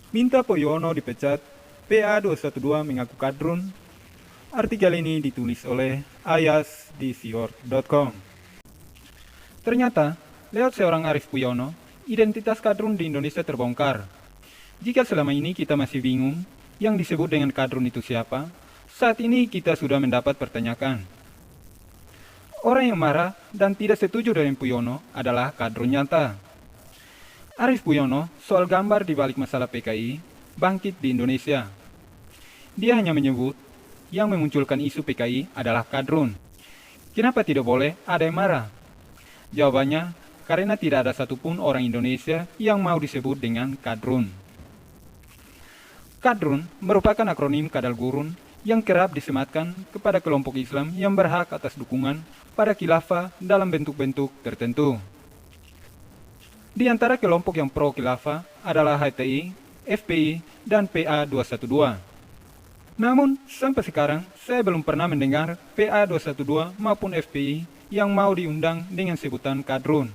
Minta Puyono dipecat, PA212 mengaku kadrun. Artikel ini ditulis oleh Ayas di sior.com. Ternyata, lewat seorang Arief Puyono, identitas kadrun di Indonesia terbongkar. Jika selama ini kita masih bingung, yang disebut dengan kadrun itu siapa, saat ini kita sudah mendapat pertanyaan. Orang yang marah dan tidak setuju dengan Puyono adalah kadrun nyata. Arief Puyono soal gambar di balik masalah PKI bangkit di Indonesia. Dia hanya menyebut yang memunculkan isu PKI adalah kadrun. Kenapa tidak boleh ada yang marah? Jawabannya, karena tidak ada satupun orang Indonesia yang mau disebut dengan kadrun. Kadrun merupakan akronim kadal gurun yang kerap disematkan kepada kelompok Islam yang berhak atas dukungan pada khilafah dalam bentuk-bentuk tertentu. Di antara kelompok yang pro khilafah adalah HTI, FPI, dan PA212. Namun, sampai sekarang, saya belum pernah mendengar PA212 maupun FPI yang mau diundang dengan sebutan kadrun.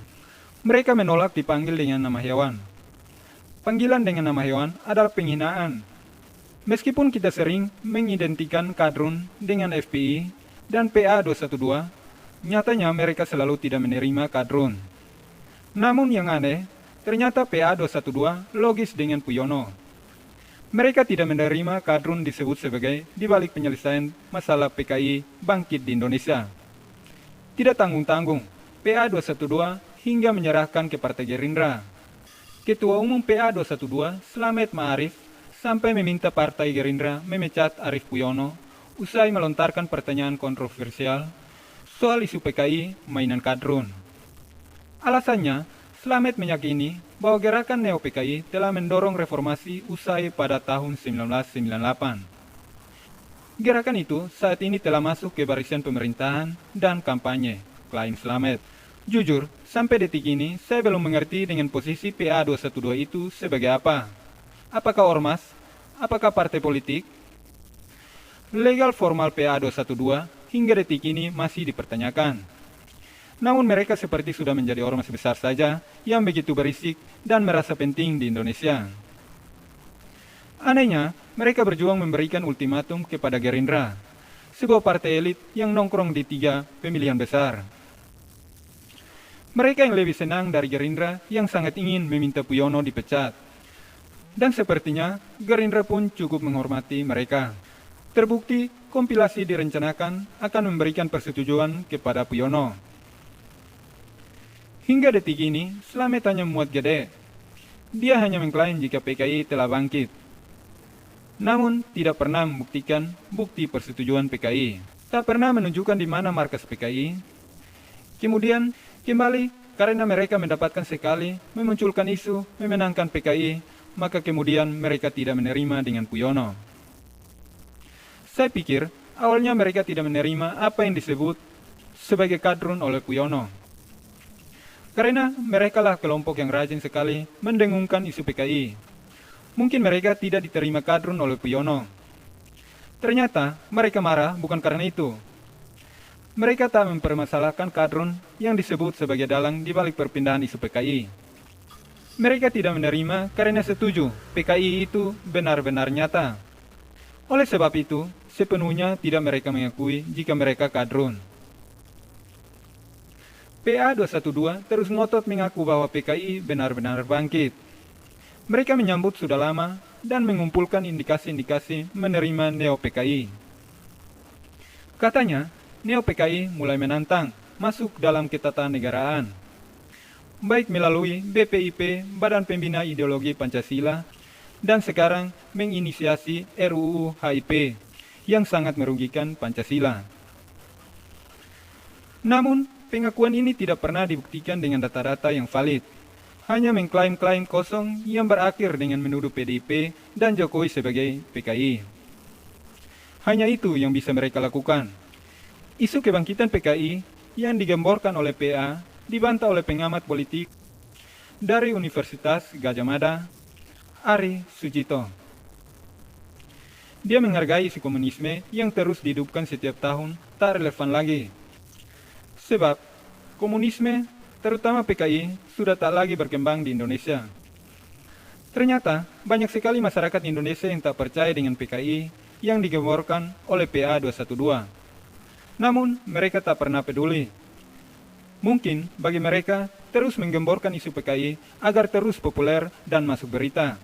Mereka menolak dipanggil dengan nama hewan. Panggilan dengan nama hewan adalah penghinaan. Meskipun kita sering mengidentikan kadrun dengan FPI dan PA212, nyatanya mereka selalu tidak menerima kadrun. Namun yang aneh, ternyata PA212 logis dengan Puyono. Mereka tidak menerima kadrun disebut sebagai dibalik penyelesaian masalah PKI bangkit di Indonesia. Tidak tanggung-tanggung, PA212 hingga menyerahkan ke Partai Gerindra. Ketua Umum PA212, Slamet Ma'arif, sampai meminta Partai Gerindra memecat Arief Puyono usai melontarkan pertanyaan kontroversial soal isu PKI mainan kadrun. Alasannya, Slamet meyakini bahwa gerakan Neo-PKI telah mendorong reformasi usai pada tahun 1998. Gerakan itu saat ini telah masuk ke barisan pemerintahan dan kampanye, klaim Slamet. Jujur, sampai detik ini saya belum mengerti dengan posisi PA212 itu sebagai apa. Apakah ormas? Apakah partai politik? Legal formal PA212 hingga detik ini masih dipertanyakan. Namun mereka seperti sudah menjadi ormas besar saja yang begitu berisik dan merasa penting di Indonesia. Anehnya, mereka berjuang memberikan ultimatum kepada Gerindra, sebuah partai elit yang nongkrong di 3 pemilihan besar. Mereka yang lebih senang dari Gerindra yang sangat ingin meminta Puyono dipecat. Dan sepertinya Gerindra pun cukup menghormati mereka. Terbukti, kompilasi direncanakan akan memberikan persetujuan kepada Puyono. Hingga detik ini, Slamet hanya muat gede. Dia hanya mengklaim jika PKI telah bangkit. Namun, tidak pernah membuktikan bukti persetujuan PKI. Tak pernah menunjukkan di mana markas PKI. Kemudian, kembali, karena mereka mendapatkan sekali memunculkan isu memenangkan PKI, maka kemudian mereka tidak menerima dengan Puyono. Saya pikir, awalnya mereka tidak menerima apa yang disebut sebagai kadrun oleh Puyono. Karena mereka lah kelompok yang rajin sekali mendengungkan isu PKI. Mungkin mereka tidak diterima kadrun oleh Puyono. Ternyata mereka marah bukan karena itu. Mereka tak mempermasalahkan kadrun yang disebut sebagai dalang di balik perpindahan isu PKI. Mereka tidak menerima karena setuju PKI itu benar-benar nyata. Oleh sebab itu, sepenuhnya tidak mereka mengakui jika mereka kadrun. PA212 terus ngotot mengaku bahwa PKI benar-benar bangkit. Mereka menyambut sudah lama dan mengumpulkan indikasi-indikasi menerima Neo-PKI. Katanya, Neo-PKI mulai menantang masuk dalam ketatanegaraan, baik melalui BPIP, Badan Pembina Ideologi Pancasila, dan sekarang menginisiasi RUU HIP yang sangat merugikan Pancasila. Namun, pengakuan ini tidak pernah dibuktikan dengan data-data yang valid. Hanya mengklaim-klaim kosong yang berakhir dengan menuduh PDIP dan Jokowi sebagai PKI. Hanya itu yang bisa mereka lakukan. Isu kebangkitan PKI yang digemborkan oleh PA dibantah oleh pengamat politik dari Universitas Gadjah Mada, Ari Sujito. Dia menghargai isu komunisme yang terus dihidupkan setiap tahun tak relevan lagi. Sebab, komunisme, terutama PKI, sudah tak lagi berkembang di Indonesia. Ternyata, banyak sekali masyarakat Indonesia yang tak percaya dengan PKI yang digemborkan oleh PA 212. Namun, mereka tak pernah peduli. Mungkin bagi mereka, terus menggemborkan isu PKI agar terus populer dan masuk berita.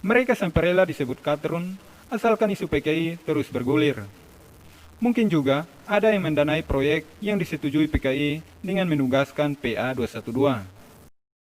Mereka sampai rela disebut katrun, asalkan isu PKI terus bergulir. Mungkin juga ada yang mendanai proyek yang disetujui PKI dengan menugaskan PA 212.